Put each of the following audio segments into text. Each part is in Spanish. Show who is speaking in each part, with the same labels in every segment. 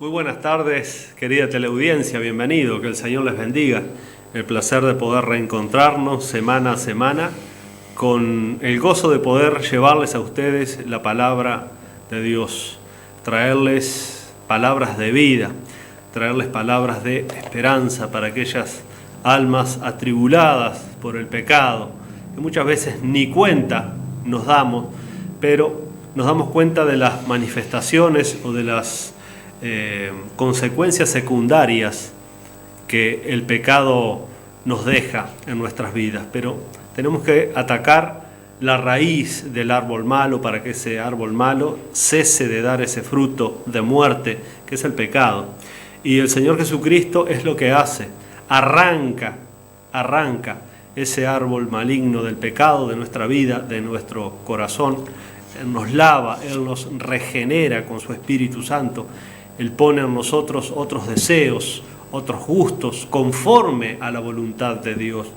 Speaker 1: Muy buenas tardes, querida teleaudiencia, bienvenido, que el Señor les bendiga. El placer de poder reencontrarnos semana a semana con el gozo de poder llevarles a ustedes la palabra de Dios, traerles palabras de vida, traerles palabras de esperanza para aquellas almas atribuladas por el pecado, que muchas veces ni cuenta nos damos, pero nos damos cuenta de las manifestaciones o de las consecuencias secundarias que el pecado nos deja en nuestras vidas, pero tenemos que atacar la raíz del árbol malo para que ese árbol malo cese de dar ese fruto de muerte que es el pecado. Y el Señor Jesucristo es lo que hace, arranca ese árbol maligno del pecado de nuestra vida, de nuestro corazón. Él nos lava, Él nos regenera con su Espíritu Santo. Él pone en nosotros otros deseos, otros gustos, conforme a la voluntad de Dios.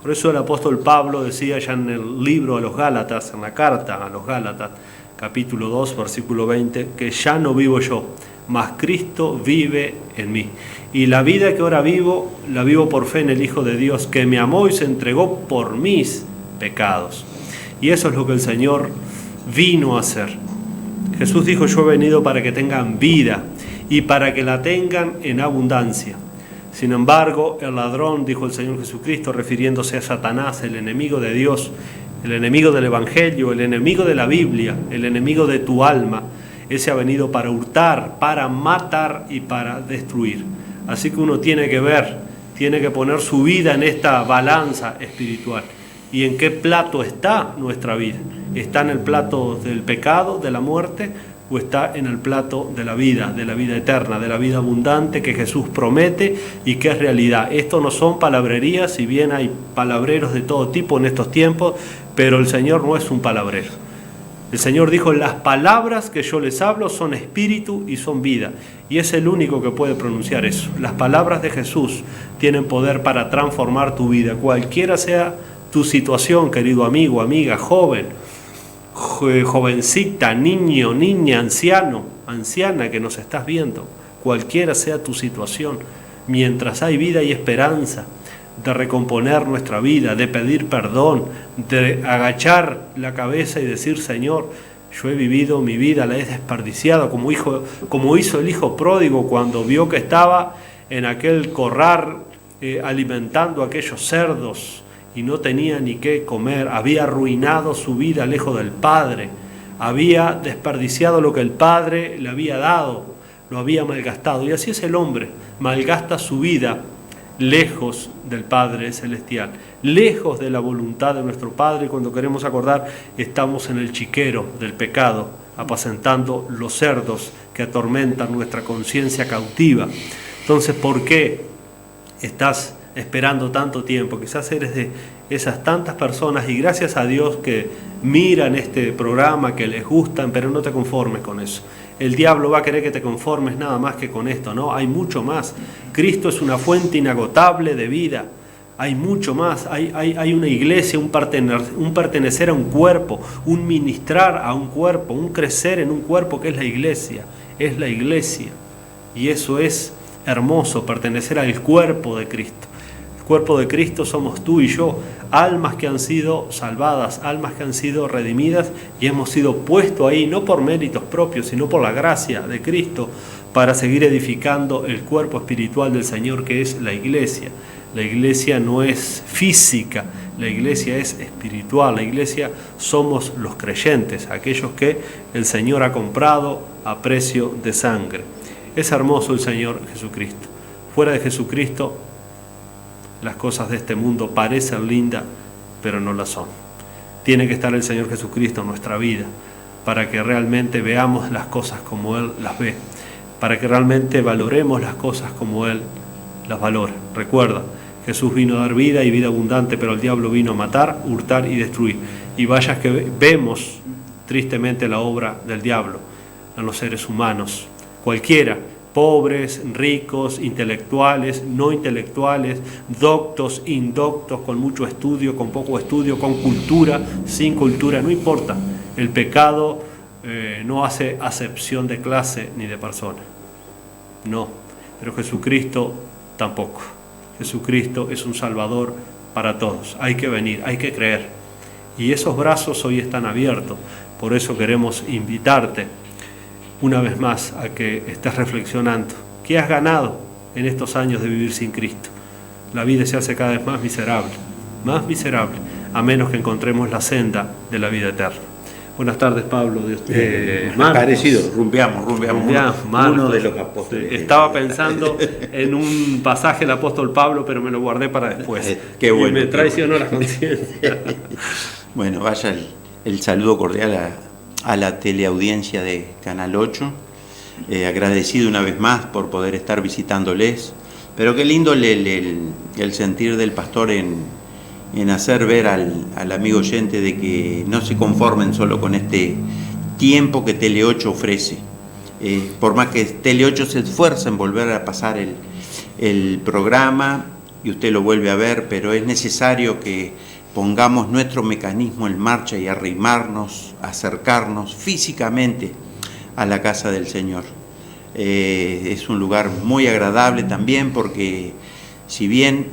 Speaker 1: Por eso el apóstol Pablo decía ya en el libro a los Gálatas, en la carta a los Gálatas, capítulo 2, versículo 20, que ya no vivo yo, mas Cristo vive en mí. Y la vida que ahora vivo, la vivo por fe en el Hijo de Dios, que me amó y se entregó por mis pecados. Y eso es lo que el Señor vino a hacer. Jesús dijo: yo he venido para que tengan vida y para que la tengan en abundancia. Sin embargo, el ladrón, dijo el Señor Jesucristo, refiriéndose a Satanás, el enemigo de Dios, el enemigo del Evangelio, el enemigo de la Biblia, el enemigo de tu alma, ese ha venido para hurtar, para matar y para destruir. Así que uno tiene que ver, tiene que poner su vida en esta balanza espiritual. ¿Y en qué plato está nuestra vida? ¿Está en el plato del pecado, de la muerte, o está en el plato de la vida eterna, de la vida abundante que Jesús promete y que es realidad? Esto no son palabrerías, si bien hay palabreros de todo tipo en estos tiempos, pero el Señor no es un palabrero. El Señor dijo: las palabras que yo les hablo son espíritu y son vida. Y es el único que puede pronunciar eso. Las palabras de Jesús tienen poder para transformar tu vida, cualquiera sea tu situación, querido amigo, amiga, joven, jovencita, niño, niña, anciano, anciana que nos estás viendo, cualquiera sea tu situación, mientras hay vida y esperanza de recomponer nuestra vida, de pedir perdón, de agachar la cabeza y decir: Señor, yo he vivido mi vida, la he desperdiciado, como hizo el hijo pródigo cuando vio que estaba en aquel corral alimentando a aquellos cerdos y no tenía ni qué comer, había arruinado su vida lejos del Padre, había desperdiciado lo que el Padre le había dado, lo había malgastado. Y así es el hombre, malgasta su vida lejos del Padre Celestial, lejos de la voluntad de nuestro Padre. Cuando queremos acordar, estamos en el chiquero del pecado, apacentando los cerdos que atormentan nuestra conciencia cautiva. Entonces, ¿por qué estás esperando tanto tiempo? Quizás eres de esas tantas personas, y gracias a Dios que miran este programa, que les gustan, pero no te conformes con eso. El diablo va a querer que te conformes nada más que con esto, ¿no? Hay mucho más. Cristo es una fuente inagotable de vida. Hay mucho más. Hay una iglesia, un pertenecer a un cuerpo, un ministrar a un cuerpo, un crecer en un cuerpo que es la iglesia. Es la iglesia. Y eso es hermoso, pertenecer al cuerpo de Cristo. El cuerpo de Cristo somos tú y yo, almas que han sido salvadas, almas que han sido redimidas y hemos sido puestos ahí no por méritos propios, sino por la gracia de Cristo para seguir edificando el cuerpo espiritual del Señor, que es la iglesia. La iglesia no es física, la iglesia es espiritual. La iglesia somos los creyentes, aquellos que el Señor ha comprado a precio de sangre. Es hermoso el Señor Jesucristo. Fuera de Jesucristo, las cosas de este mundo parecen lindas, pero no las son. Tiene que estar el Señor Jesucristo en nuestra vida para que realmente veamos las cosas como Él las ve, para que realmente valoremos las cosas como Él las valora. Recuerda, Jesús vino a dar vida y vida abundante, pero el diablo vino a matar, hurtar y destruir. Y vaya que vemos tristemente la obra del diablo en los seres humanos, cualquiera, pobres, ricos, intelectuales, no intelectuales, doctos, indoctos, con mucho estudio, con poco estudio, con cultura, sin cultura, no importa. El pecado no hace acepción de clase ni de persona. No, pero Jesucristo tampoco. Jesucristo es un Salvador para todos. Hay que venir, hay que creer. Y esos brazos hoy están abiertos. Por eso queremos invitarte una vez más a que estés reflexionando. ¿Qué has ganado en estos años de vivir sin Cristo? La vida se hace cada vez más miserable, a menos que encontremos la senda de la vida eterna. Buenas tardes, Pablo.
Speaker 2: Parecido, rumbeamos uno de los apóstoles.
Speaker 1: Estaba pensando en un pasaje del apóstol Pablo, pero me lo guardé para después.
Speaker 2: Qué bueno,
Speaker 1: y me traicionó la conciencia.
Speaker 2: Bueno, vaya el saludo cordial a la teleaudiencia de Canal 8. Agradecido una vez más por poder estar visitándoles. Pero qué lindo el sentir del pastor en hacer ver al amigo oyente de que no se conformen solo con este tiempo que Tele 8 ofrece. Por más que Tele 8 se esfuerza en volver a pasar el programa y usted lo vuelve a ver, pero es necesario que pongamos nuestro mecanismo en marcha y arrimarnos, acercarnos físicamente a la casa del Señor. Es un lugar muy agradable también porque si bien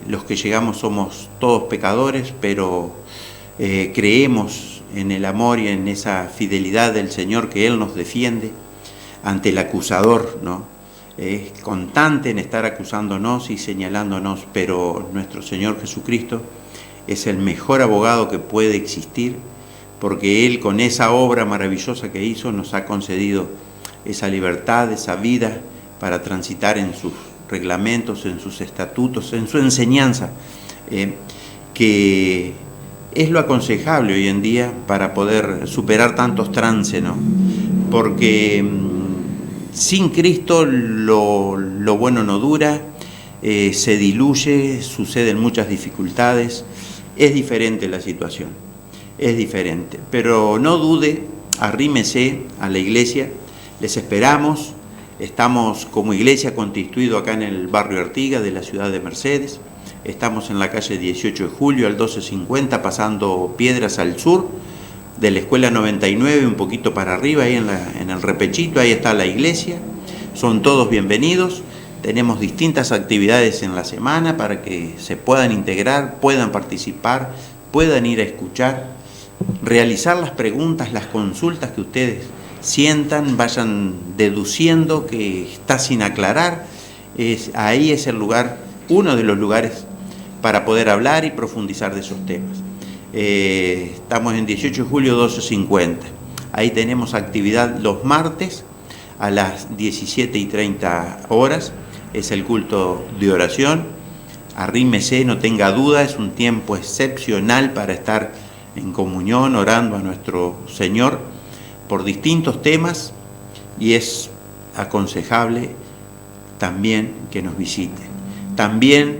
Speaker 2: los que llegamos somos todos pecadores, pero creemos en el amor y en esa fidelidad del Señor que Él nos defiende ante el acusador, ¿no? Es constante en estar acusándonos y señalándonos, pero nuestro Señor Jesucristo es el mejor abogado que puede existir, porque Él con esa obra maravillosa que hizo nos ha concedido esa libertad, esa vida para transitar en sus reglamentos, en sus estatutos, en su enseñanza, que es lo aconsejable hoy en día para poder superar tantos trances, ¿no? Porque sin Cristo lo bueno no dura, se diluye, suceden muchas dificultades, es diferente la situación, es diferente. Pero no dude, arrímese a la iglesia, les esperamos. Estamos como iglesia constituido acá en el barrio Artigas de la ciudad de Mercedes. Estamos en la calle 18 de julio al 1250, pasando Piedras al sur, de la escuela 99, un poquito para arriba, ahí en el repechito, ahí está la iglesia. Son todos bienvenidos. Tenemos distintas actividades en la semana para que se puedan integrar, puedan participar, puedan ir a escuchar, realizar las preguntas, las consultas que ustedes sientan, vayan deduciendo que está sin aclarar. Ahí es el lugar, uno de los lugares para poder hablar y profundizar de esos temas. Estamos en 18 de julio 1250. Ahí tenemos actividad los martes a las 17:30 horas. Es el culto de oración. Arrímese, no tenga duda, es un tiempo excepcional para estar en comunión, orando a nuestro Señor por distintos temas, y es aconsejable también que nos visiten. También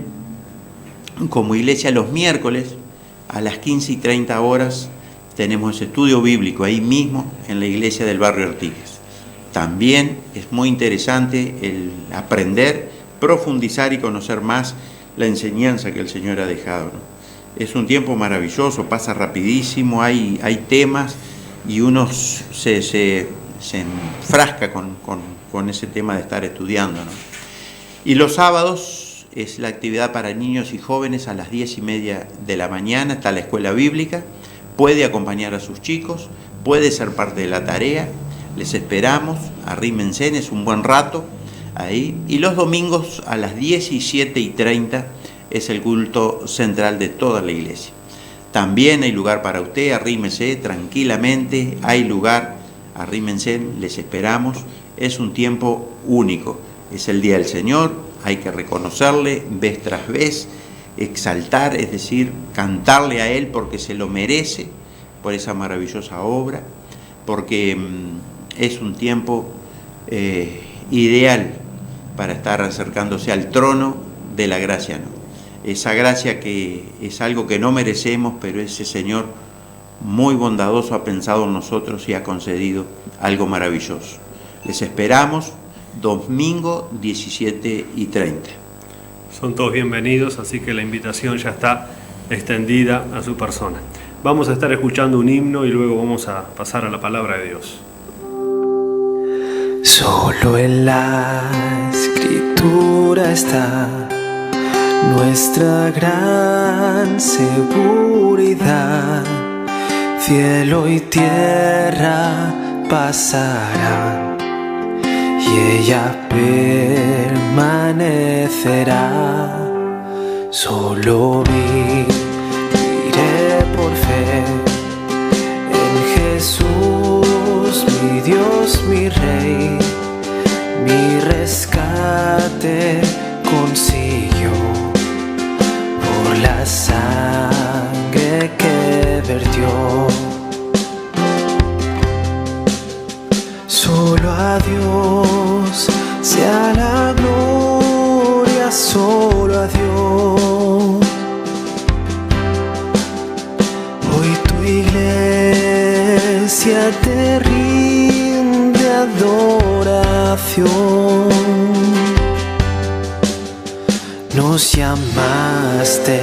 Speaker 2: como iglesia los miércoles a las 15:30 horas tenemos estudio bíblico ahí mismo en la iglesia del barrio Artigas. También es muy interesante el aprender, profundizar y conocer más la enseñanza que el Señor ha dejado, ¿no? Es un tiempo maravilloso, pasa rapidísimo, hay temas y uno se enfrasca con ese tema de estar estudiando, ¿no? Y los sábados es la actividad para niños y jóvenes a las 10:30 de la mañana, está la escuela bíblica, puede acompañar a sus chicos, puede ser parte de la tarea, les esperamos, arrímense, es un buen rato ahí. Y los domingos a las 17:30 es el culto central de toda la iglesia. También hay lugar para usted, arrímese tranquilamente, hay lugar, arrímense, les esperamos. Es un tiempo único, es el Día del Señor, hay que reconocerle vez tras vez, exaltar, es decir, cantarle a Él porque se lo merece, por esa maravillosa obra, porque es un tiempo ideal para estar acercándose al trono de la gracia, ¿no? Esa gracia que es algo que no merecemos, pero ese Señor muy bondadoso ha pensado en nosotros y ha concedido algo maravilloso. Les esperamos domingo 17:30.
Speaker 1: Son todos bienvenidos, así que la invitación ya está extendida a su persona. Vamos a estar escuchando un himno y luego vamos a pasar a la palabra de Dios.
Speaker 3: Solo en la Escritura está nuestra gran seguridad. Cielo y tierra pasarán y ella permanecerá. Solo viviré por fe en Jesús, mi Dios, mi Rey. Mi rescate consiguió por la sangre que vertió. Solo a Dios sea la gloria, solo a Dios. Hoy tu iglesia te rinde adoración. Nos llamaste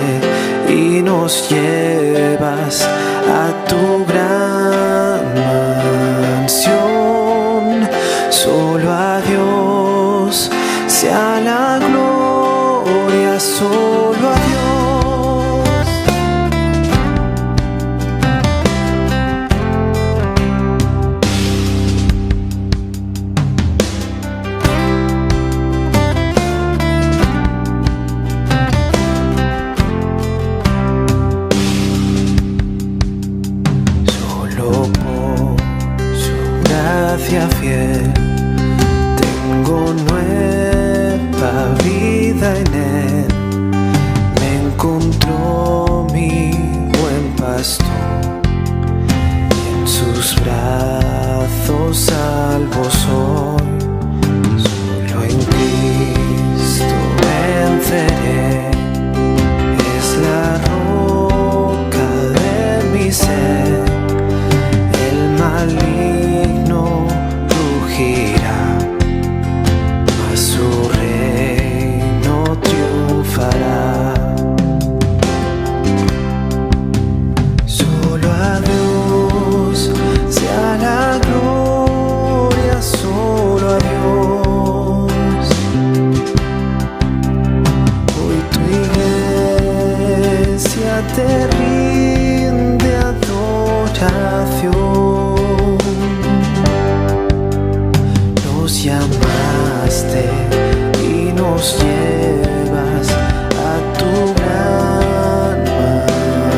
Speaker 3: y nos llevas a tu gran mansión. Solo a Dios sea la gloria, solo a Dios. Fiel, tengo nueva vida en él. Me encontró mi buen pastor y en sus brazos salvo soy. Solo en Cristo venceré, es la roca de mi ser. El maligno mas su reino triunfará. Solo a Dios sea la gloria, solo a Dios. Hoy tu iglesia te rinde adoración. Nos llamaste y nos llevas a tu gran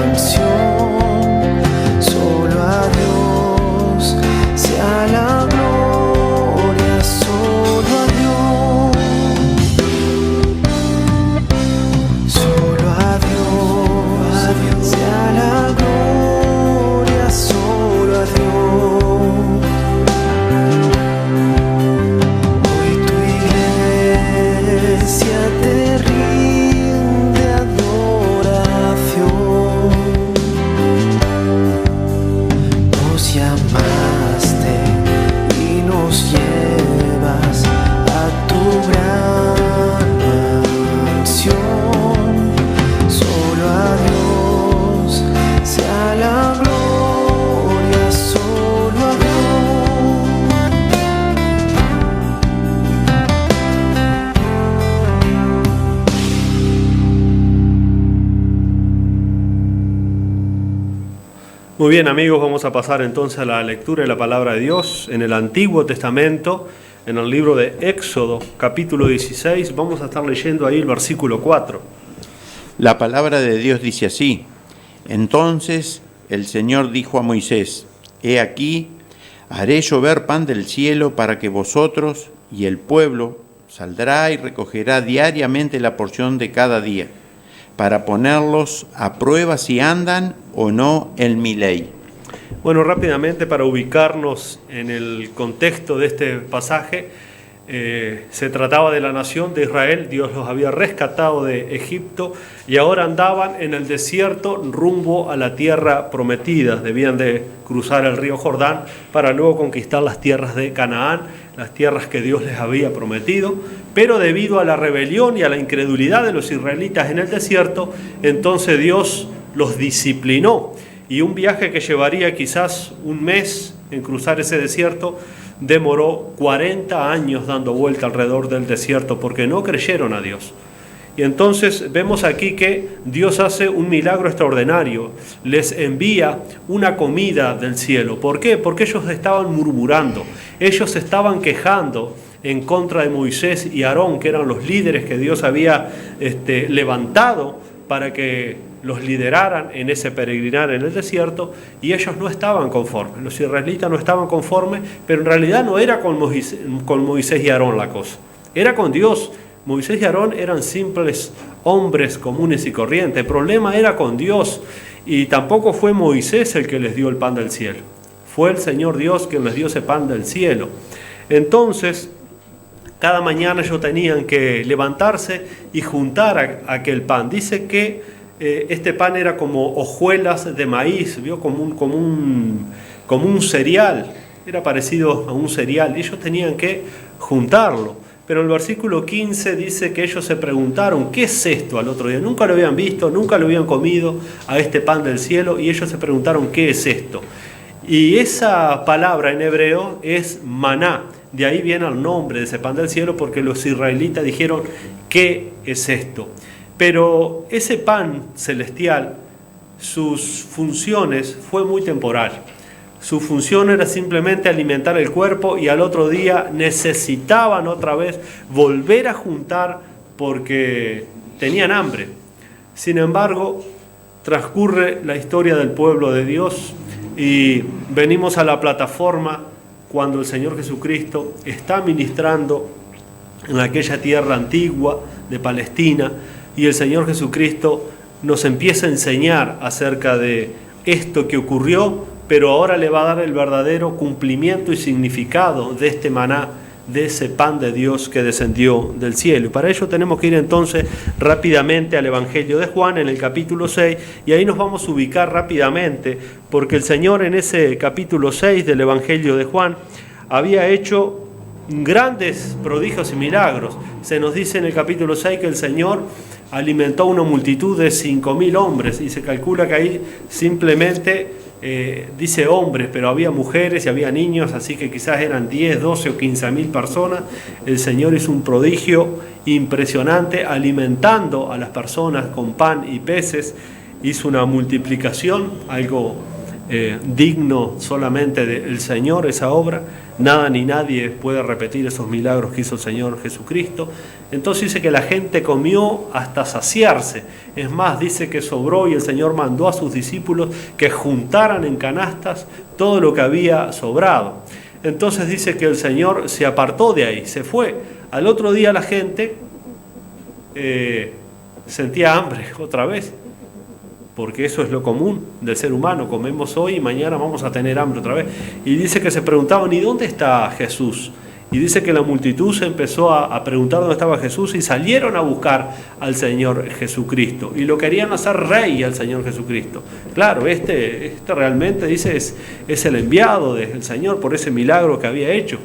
Speaker 3: mansión. Solo a Dios sea la gloria, solo a Dios. Solo a Dios sea la gloria, solo a Dios. Te rinde adoración. Nos llamaste y nos llevas a tu gran mansión. Solo a Dios sea la gloria, solo a Dios.
Speaker 1: Muy bien, amigos, vamos a pasar entonces a la lectura de la palabra de Dios en el Antiguo Testamento, en el libro de Éxodo, capítulo 16. Vamos a estar leyendo ahí el versículo 4.
Speaker 2: La palabra de Dios dice así: Entonces el Señor dijo a Moisés: He aquí, haré llover pan del cielo para que vosotros y el pueblo saldrá y recogerá diariamente la porción de cada día, para ponerlos a prueba si andan o no en mi ley.
Speaker 1: Bueno, rápidamente para ubicarnos en el contexto de este pasaje, se trataba de la nación de Israel. Dios los había rescatado de Egipto y ahora andaban en el desierto rumbo a la tierra prometida. Debían de cruzar el río Jordán para luego conquistar las tierras de Canaán, las tierras que Dios les había prometido, pero debido a la rebelión y a la incredulidad de los israelitas en el desierto, entonces Dios los disciplinó, y un viaje que llevaría quizás un mes en cruzar ese desierto, demoró 40 años dando vuelta alrededor del desierto porque no creyeron a Dios. Y entonces vemos aquí que Dios hace un milagro extraordinario, les envía una comida del cielo. ¿Por qué? Porque ellos estaban murmurando, ellos estaban quejando en contra de Moisés y Aarón, que eran los líderes que Dios había levantado para que los lideraran en ese peregrinar en el desierto, y ellos no estaban conformes, los israelitas no estaban conformes, pero en realidad no era con Moisés y Aarón la cosa, era con Dios. Moisés y Aarón eran simples hombres comunes y corrientes, el problema era con Dios, y tampoco fue Moisés el que les dio el pan del cielo, fue el Señor Dios quien les dio ese pan del cielo. Entonces, cada mañana ellos tenían que levantarse y juntar aquel pan. Dice que este pan era como hojuelas de maíz, ¿vio? Como un cereal, era parecido a un cereal, y ellos tenían que juntarlo. Pero el versículo 15 dice que ellos se preguntaron, ¿qué es esto? Al otro día, nunca lo habían visto, nunca lo habían comido a este pan del cielo, y ellos se preguntaron, ¿qué es esto? Y esa palabra en hebreo es maná. De ahí viene el nombre de ese pan del cielo, porque los israelitas dijeron, ¿qué es esto? Pero ese pan celestial, sus funciones fue muy temporal. Su función era simplemente alimentar el cuerpo, y al otro día necesitaban otra vez volver a juntar porque tenían hambre. Sin embargo, transcurre la historia del pueblo de Dios y venimos a la plataforma cuando el Señor Jesucristo está ministrando en aquella tierra antigua de Palestina, y el Señor Jesucristo nos empieza a enseñar acerca de esto que ocurrió, pero ahora le va a dar el verdadero cumplimiento y significado de este maná, de ese pan de Dios que descendió del cielo. Y para ello tenemos que ir entonces rápidamente al Evangelio de Juan en el capítulo 6, y ahí nos vamos a ubicar rápidamente, porque el Señor en ese capítulo 6 del Evangelio de Juan había hecho grandes prodigios y milagros. Se nos dice en el capítulo 6 que el Señor alimentó a una multitud de 5.000 hombres, y se calcula que ahí simplemente dice hombres, pero había mujeres y había niños, así que quizás eran 10, 12 o 15.000 personas. El Señor hizo un prodigio impresionante alimentando a las personas con pan y peces, hizo una multiplicación, algo digno solamente del Señor, esa obra. Nada ni nadie puede repetir esos milagros que hizo el Señor Jesucristo. Entonces dice que la gente comió hasta saciarse. Es más, dice que sobró, y el Señor mandó a sus discípulos que juntaran en canastas todo lo que había sobrado. Entonces dice que el Señor se apartó de ahí, se fue. Al otro día la gente sentía hambre otra vez, porque eso es lo común del ser humano, comemos hoy y mañana vamos a tener hambre otra vez. Y dice que se preguntaban, ¿y dónde está Jesús? Y dice que la multitud se empezó a preguntar dónde estaba Jesús, y salieron a buscar al Señor Jesucristo, y lo querían hacer rey al Señor Jesucristo. Claro, este realmente, dice, es el enviado del Señor por ese milagro que había hecho,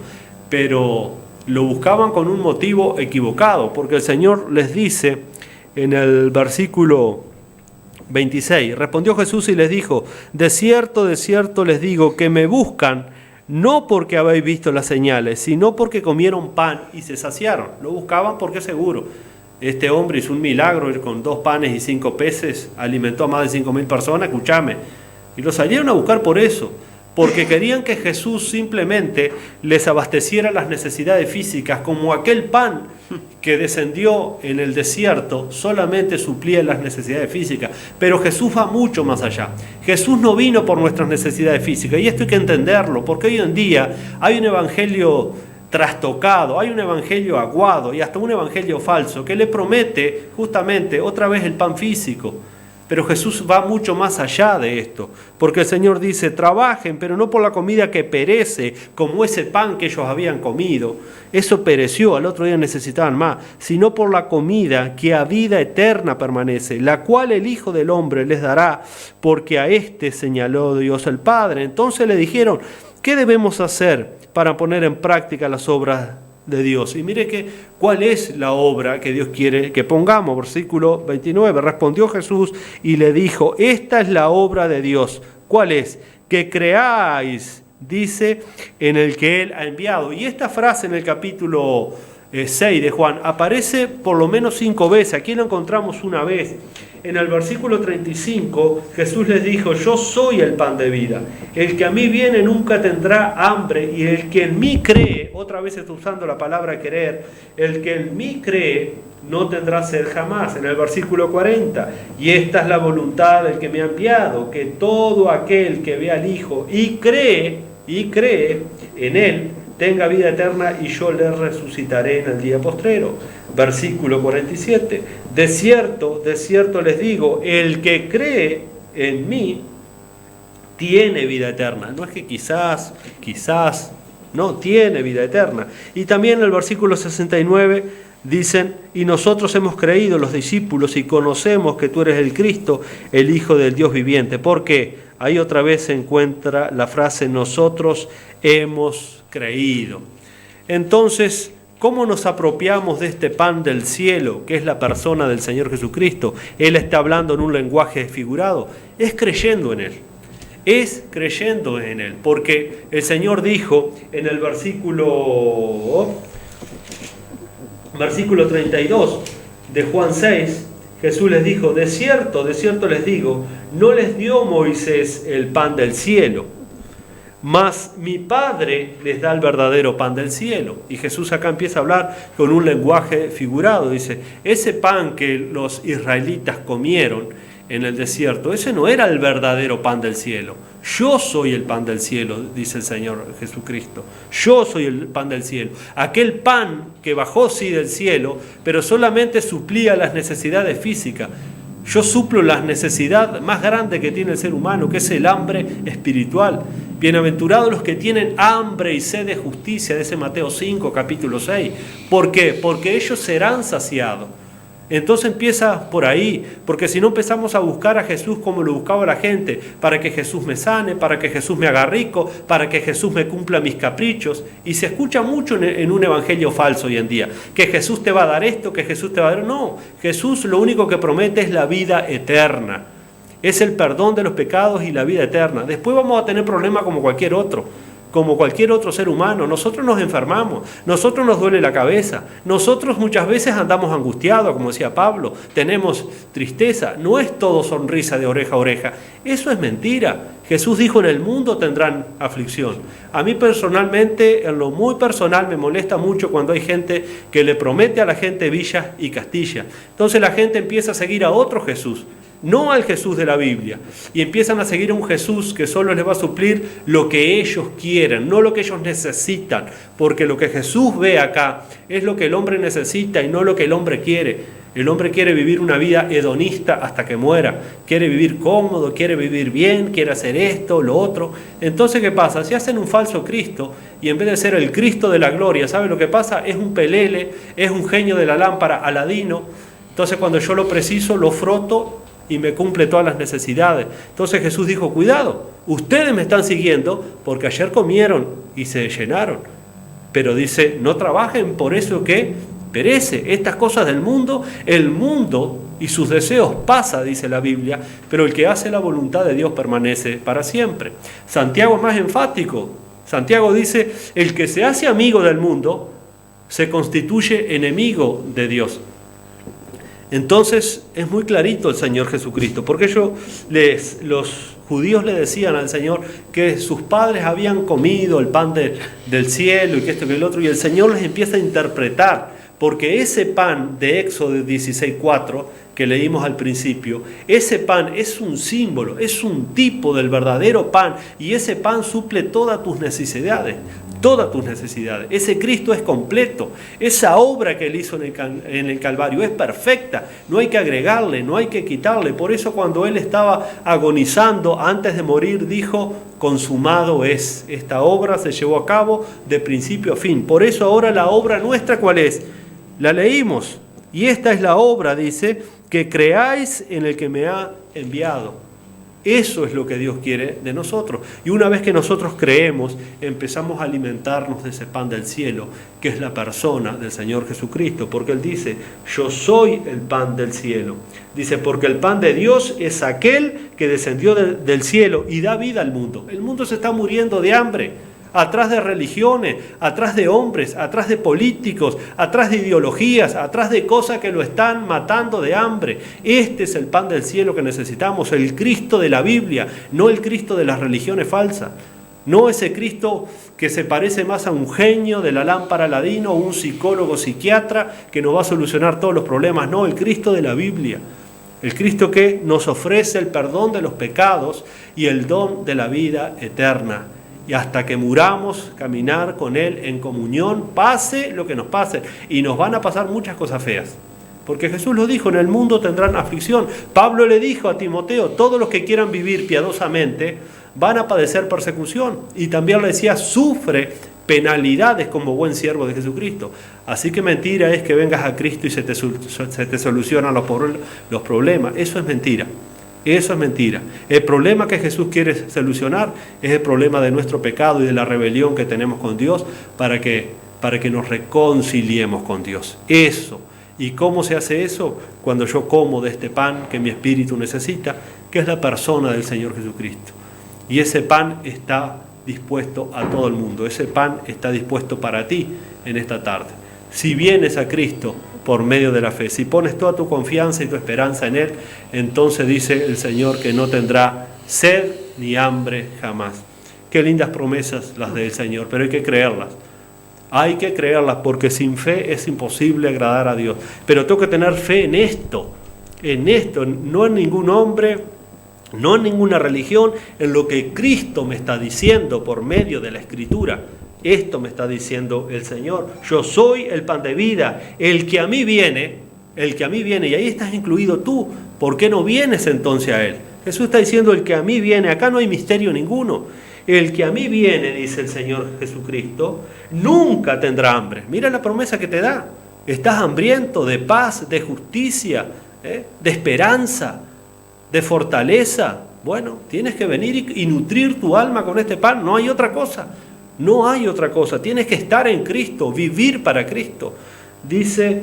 Speaker 1: pero lo buscaban con un motivo equivocado, porque el Señor les dice en el versículo 26, respondió Jesús y les dijo, de cierto les digo que me buscan no porque habéis visto las señales, sino porque comieron pan y se saciaron. Lo buscaban porque seguro, este hombre hizo un milagro con 2 panes y 5 peces, alimentó a más de 5.000 personas, escúchame. Y lo salieron a buscar por eso, porque querían que Jesús simplemente les abasteciera las necesidades físicas, como aquel pan que descendió en el desierto solamente suplía las necesidades físicas. Pero Jesús va mucho más allá. Jesús no vino por nuestras necesidades físicas, y esto hay que entenderlo, porque hoy en día hay un evangelio trastocado, hay un evangelio aguado y hasta un evangelio falso que le promete justamente otra vez el pan físico. Pero Jesús va mucho más allá de esto, porque el Señor dice, trabajen, pero no por la comida que perece, como ese pan que ellos habían comido. Eso pereció, al otro día necesitaban más, sino por la comida que a vida eterna permanece, la cual el Hijo del Hombre les dará, porque a éste señaló Dios el Padre. Entonces le dijeron, ¿qué debemos hacer para poner en práctica las obras de Dios? Y mire cuál es la obra que Dios quiere que pongamos. Versículo 29, respondió Jesús y le dijo, esta es la obra de Dios. ¿Cuál es? Que creáis dice, en el que Él ha enviado. Y esta frase en el capítulo 6 de Juan aparece por lo menos 5 veces. Aquí lo encontramos una vez. En el versículo 35, Jesús les dijo: yo soy el pan de vida. El que a mí viene nunca tendrá hambre, y el que en mí cree, otra vez está usando la palabra querer, el que en mí cree no tendrá sed jamás. En el versículo 40, y esta es la voluntad del que me ha enviado, que todo aquel que ve al Hijo y cree en Él, tenga vida eterna, y yo le resucitaré en el día postrero. Versículo 47, de cierto les digo, el que cree en mí tiene vida eterna. No es que quizás, no, tiene vida eterna. Y también en el versículo 69 dicen: y nosotros hemos creído, los discípulos, y conocemos que tú eres el Cristo, el Hijo del Dios viviente. Porque ahí otra vez se encuentra la frase: nosotros hemos creído. Entonces, ¿cómo nos apropiamos de este pan del cielo, que es la persona del Señor Jesucristo? Él está hablando en un lenguaje figurado. Es creyendo en Él. Es creyendo en Él. Porque el Señor dijo en el versículo 32 de Juan 6, Jesús les dijo: de cierto les digo, no les dio Moisés el pan del cielo, mas mi Padre les da el verdadero pan del cielo. Y Jesús acá empieza a hablar con un lenguaje figurado. Dice: ese pan que los israelitas comieron en el desierto, ese no era el verdadero pan del cielo. Yo soy el pan del cielo, dice el Señor Jesucristo. Yo soy el pan del cielo. Aquel pan que bajó sí del cielo, pero solamente suplía las necesidades físicas. Yo suplo la necesidad más grande que tiene el ser humano, que es el hambre espiritual. Bienaventurados los que tienen hambre y sed de justicia, de ese Mateo 5, capítulo 6. ¿Por qué? Porque ellos serán saciados. Entonces empieza por ahí, porque si no empezamos a buscar a Jesús como lo buscaba la gente, para que Jesús me sane, para que Jesús me haga rico, para que Jesús me cumpla mis caprichos. Y se escucha mucho en un evangelio falso hoy en día, que Jesús te va a dar esto, que Jesús te va a dar... No, Jesús lo único que promete es la vida eterna. Es el perdón de los pecados y la vida eterna. Después vamos a tener problemas como cualquier otro ser humano. Nosotros nos enfermamos, nosotros nos duele la cabeza, nosotros muchas veces andamos angustiados, como decía Pablo, tenemos tristeza. No es todo sonrisa de oreja a oreja, eso es mentira. Jesús dijo: en el mundo tendrán aflicción. A mí personalmente, en lo muy personal, me molesta mucho cuando hay gente que le promete a la gente villas y Castilla. Entonces la gente empieza a seguir a otro Jesús, no al Jesús de la Biblia, y empiezan a seguir a un Jesús que solo les va a suplir lo que ellos quieren, no lo que ellos necesitan, porque lo que Jesús ve acá es lo que el hombre necesita y no lo que el hombre quiere. El hombre quiere vivir una vida hedonista hasta que muera, quiere vivir cómodo, quiere vivir bien, quiere hacer esto, lo otro. Entonces, ¿qué pasa? Si hacen un falso Cristo y en vez de ser el Cristo de la gloria, ¿sabe lo que pasa? Es un pelele, es un genio de la lámpara, Aladino. Entonces, cuando yo lo preciso, lo froto y me cumple todas las necesidades. Entonces Jesús dijo: cuidado, ustedes me están siguiendo porque ayer comieron y se llenaron. Pero dice: no trabajen por eso que perece. Estas cosas del mundo, el mundo y sus deseos pasa, dice la Biblia, pero el que hace la voluntad de Dios permanece para siempre. Santiago es más enfático. Santiago dice: el que se hace amigo del mundo se constituye enemigo de Dios. Entonces es muy clarito el Señor Jesucristo, porque los judíos le decían al Señor que sus padres habían comido el pan del cielo y que esto y que el otro, y el Señor les empieza a interpretar, porque ese pan de Éxodo 16:4 que leímos al principio, ese pan es un símbolo, es un tipo del verdadero pan, y ese pan suple todas tus necesidades. Ese Cristo es completo. Esa obra que Él hizo en el Calvario es perfecta. No hay que agregarle, no hay que quitarle. Por eso cuando Él estaba agonizando antes de morir, dijo: consumado es. Esta obra se llevó a cabo de principio a fin. Por eso ahora la obra nuestra, ¿cuál es? La leímos. Y esta es la obra, dice, que creáis en el que me ha enviado. Eso es lo que Dios quiere de nosotros. Y una vez que nosotros creemos, empezamos a alimentarnos de ese pan del cielo, que es la persona del Señor Jesucristo. Porque Él dice, yo soy el pan del cielo. Dice, porque el pan de Dios es aquel que descendió del cielo y da vida al mundo. El mundo se está muriendo de hambre. Atrás de religiones, atrás de hombres, atrás de políticos, atrás de ideologías, atrás de cosas que lo están matando de hambre. Este es el pan del cielo que necesitamos, el Cristo de la Biblia, no el Cristo de las religiones falsas. No ese Cristo que se parece más a un genio de la lámpara Aladino o un psicólogo psiquiatra que nos va a solucionar todos los problemas. No, el Cristo de la Biblia. El Cristo que nos ofrece el perdón de los pecados y el don de la vida eterna. Y hasta que muramos, caminar con Él en comunión, pase lo que nos pase. Y nos van a pasar muchas cosas feas. Porque Jesús lo dijo, en el mundo tendrán aflicción. Pablo le dijo a Timoteo, todos los que quieran vivir piadosamente van a padecer persecución. Y también le decía, sufre penalidades como buen siervo de Jesucristo. Así que mentira es que vengas a Cristo y se te solucionan los problemas. Eso es mentira. Eso es mentira. El problema que Jesús quiere solucionar es el problema de nuestro pecado y de la rebelión que tenemos con Dios para que nos reconciliemos con Dios. Eso. ¿Y cómo se hace eso? Cuando yo como de este pan que mi espíritu necesita, que es la persona del Señor Jesucristo. Y ese pan está dispuesto a todo el mundo. Ese pan está dispuesto para ti en esta tarde. Si vienes a Cristo por medio de la fe, si pones toda tu confianza y tu esperanza en Él, entonces dice el Señor que no tendrá sed ni hambre jamás. Qué lindas promesas las del Señor, pero hay que creerlas. Hay que creerlas porque sin fe es imposible agradar a Dios. Pero tengo que tener fe en esto, no en ningún hombre, no en ninguna religión, en lo que Cristo me está diciendo por medio de la Escritura. Esto me está diciendo el Señor. Yo soy el pan de vida. El que a mí viene, y ahí estás incluido tú. ¿Por qué no vienes entonces a Él? Jesús está diciendo, el que a mí viene, acá no hay misterio ninguno. El que a mí viene, dice el Señor Jesucristo, nunca tendrá hambre. Mira la promesa que te da. Estás hambriento de paz, de justicia, de esperanza, de fortaleza. Bueno, tienes que venir y nutrir tu alma con este pan. No hay otra cosa. No hay otra cosa, tienes que estar en Cristo, vivir para Cristo. Dice,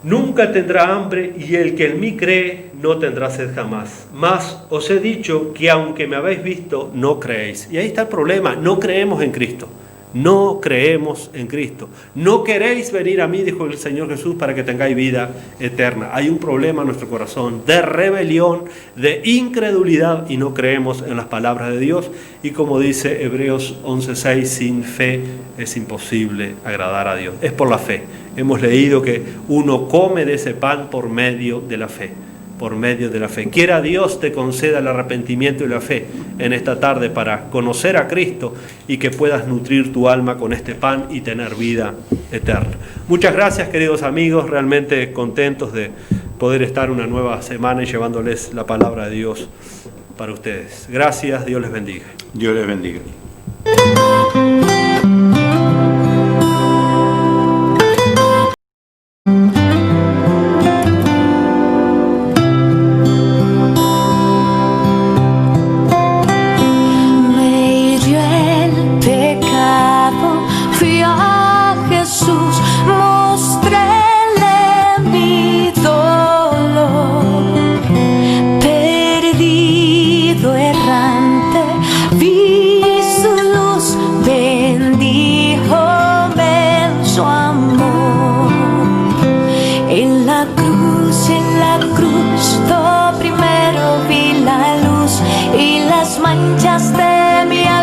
Speaker 1: nunca tendrá hambre y el que en mí cree no tendrá sed jamás. Mas os he dicho que aunque me habéis visto, no creéis. Y ahí está el problema, no creemos en Cristo. No creemos en Cristo. No queréis venir a mí, dijo el Señor Jesús, para que tengáis vida eterna. Hay un problema en nuestro corazón de rebelión, de incredulidad y no creemos en las palabras de Dios. Y como dice Hebreos 11:6, sin fe es imposible agradar a Dios. Es por la fe. Hemos leído que uno come de ese pan por medio de la fe. Por medio de la fe. Quiera Dios te conceda el arrepentimiento y la fe en esta tarde para conocer a Cristo y que puedas nutrir tu alma con este pan y tener vida eterna. Muchas gracias, queridos amigos, realmente contentos de poder estar una nueva semana y llevándoles la palabra de Dios para ustedes. Gracias, Dios les bendiga.
Speaker 2: Dios les bendiga.